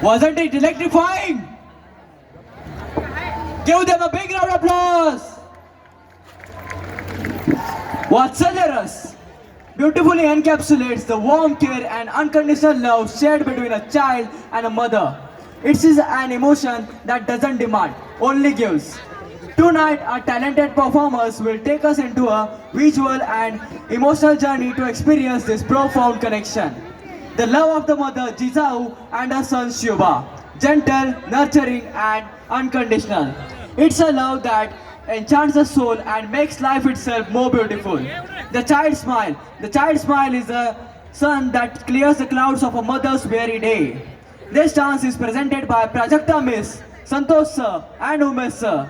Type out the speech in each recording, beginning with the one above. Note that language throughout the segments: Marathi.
Wasn't it electrifying? Give them a big round of applause. Vatsalya beautifully encapsulates the warm care and unconditional love shared between a child and a mother. It is an emotion that doesn't demand, only gives. Tonight, our talented performers will take us into a visual and emotional journey to experience this profound connection. The love of the mother Jizao and her son Shubha, gentle, nurturing and unconditional. It's a love that enchants the soul and makes life itself more beautiful. The child smile is a sun that clears the clouds of a mother's weary day. This dance is presented by Prajakta Miss, Santosh Sir and Umesh Sir.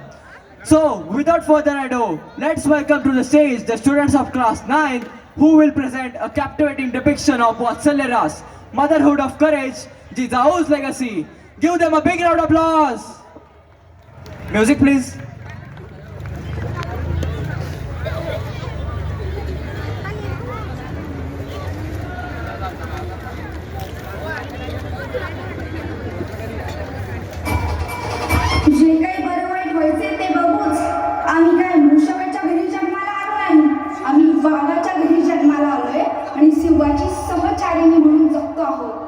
So, without further ado, let's welcome to the stage the students of class 9 who will present a captivating depiction of Vatsalya Ras, motherhood of courage, Jizao's legacy. Give them a big round of applause. Music please. जे काही बरं वाईट व्हायचे ते बघूच आम्ही काय मूषकाच्या घरी जन्माला आलो नाही. आम्ही वाघाच्या घरी जन्माला आलोय आणि शिवाची सहचारिणी म्हणून जगतो आहोत.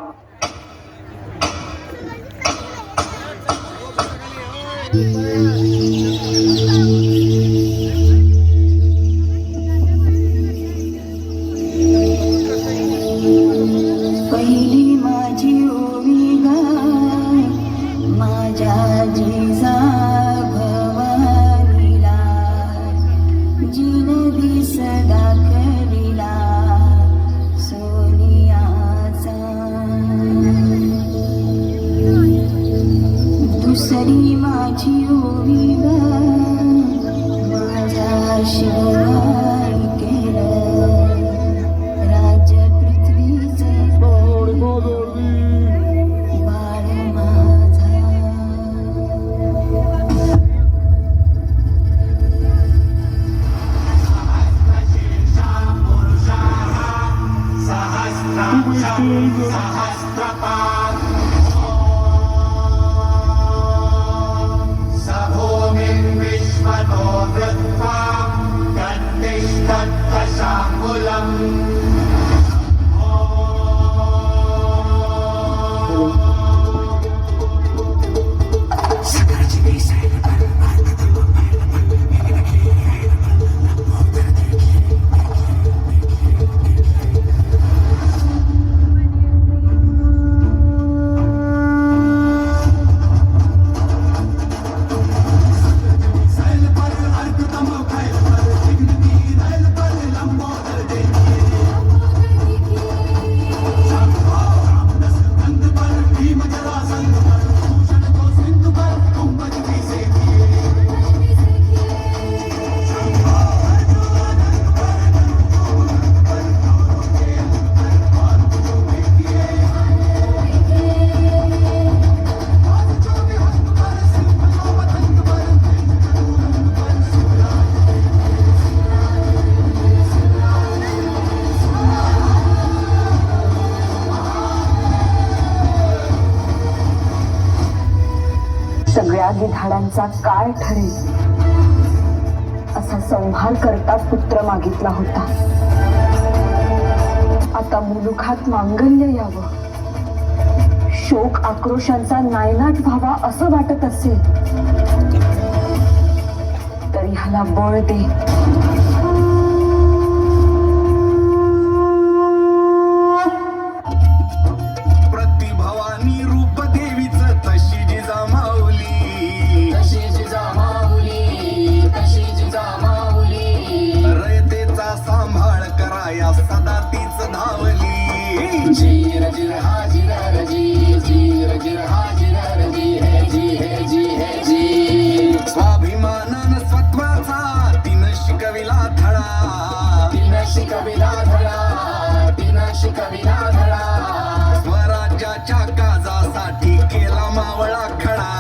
पहिली माझी ओवी गाय माझ्या जिजा भवानीला जिन दिस दाखविला सोनियाचा. दुसरी माझी ओवी गाय माझ्या शिवाय केलं राज्य पृथ्वीचे बाळ माझा. सगळ्या गिधाडांचा काय ठरेल असा संभार करता पुत्र मागितला होता. आता मुलुखात मांगल्य यावं, शोक आक्रोशांचा नायनाट व्हावा असं वाटत असेल तरी ह्याला बळ दे. सदा तीच धावली. जीर जीर हा जीर जी, जीर जीर हा जीर जी, हे जी हे जी हे जी. स्वाभिमानान स्वत्वाचा तिनं शिकविला धडा, तिनं शिकविला धडा, तिनं शिकविला धडा. स्वराज्याच्या काजासाठी केला मावळा खडा.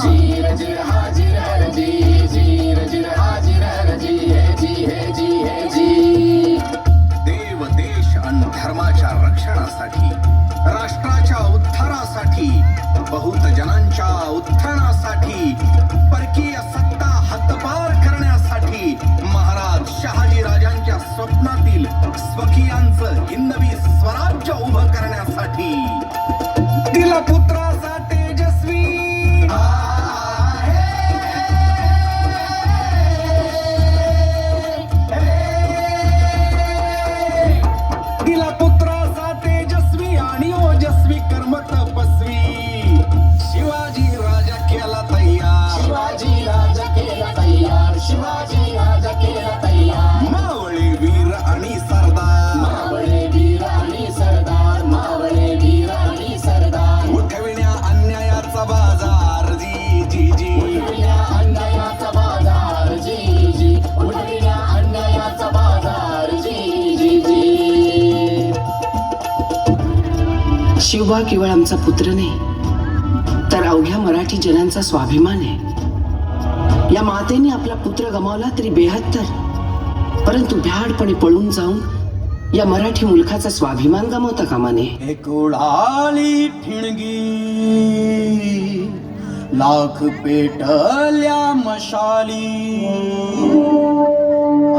जीर जीर हा जीर जी, जीर जीर हा जीर जी, हे जी हे जी हे जी. धर्माच्या रक्षणासाठी, राष्ट्राच्या उद्धारासाठी दिवाभूत जनांच्या उत्थानासाठी, परकीय सत्ता हद्दपार करण्यासाठी, महाराज शहाजी राजांच्या स्वप्नातील स्वकीयांचं हिंदवी स्वराज्य उभं करण्यासाठी दिला पुत्राचा तेजस्वी दिला पुत्राचा तेजस्वी आणि ओजस्वी कर्म तपस्वी शिवाजी राजा केला तयार, शिवाजी राजा केला तयार, शिवाजी राजा केला तयार. मावळे वीर आणि सरदार, मावळे वीर आणि सरदार, मावळे वीर आणि सरदार. उठविण्या अन्यायाचा बाजार जी जी जी, उठविण्या अन्यायाचा बाजार जी जी, उठविण्या अन्यायाचा बाजार जी जी जी. शिवबा केवळ आमचा पुत्र नाही तर अवघ्या मराठी जनांचा स्वाभिमान आहे. या मातेने आपला पुत्र गमावला तरी 72, परंतु भ्याडपणे पळून जाऊन या मराठी मुलखाचा स्वाभिमान गमावता कामा नये. एक उडाली ठिणगी लाख पेटल्या मशाली,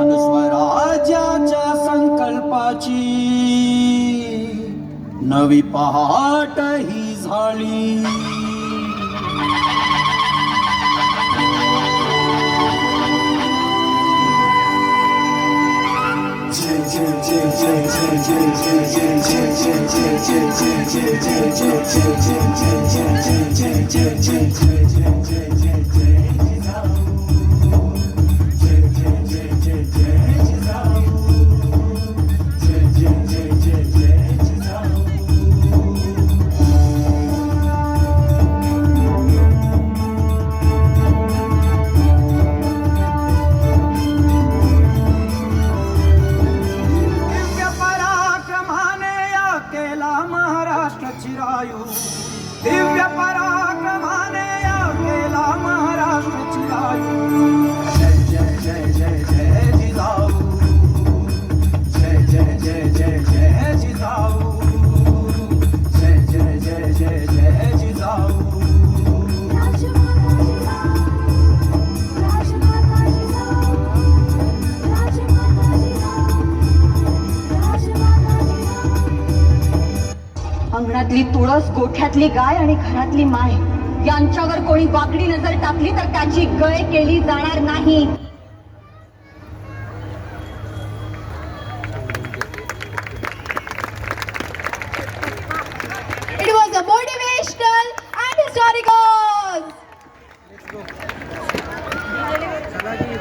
अनुस्वराज्याच्या संकल्पाची नवी पहाट ही झाली. दिव्य पराक्रमाने या केला महाराष्ट्र चिरायू. जय जय जय जय जय जिजाऊ, जय जय जय जय जय जिजाऊ, जय जय जय जय जय जिजाऊ. अंगणातली तुळस, गोठ्यातली गाय आणि घरातली माय यांच्यावर कोणी वाकडी नजर टाकली तर त्याची गय केली जाणार नाही. It was a motivational and historical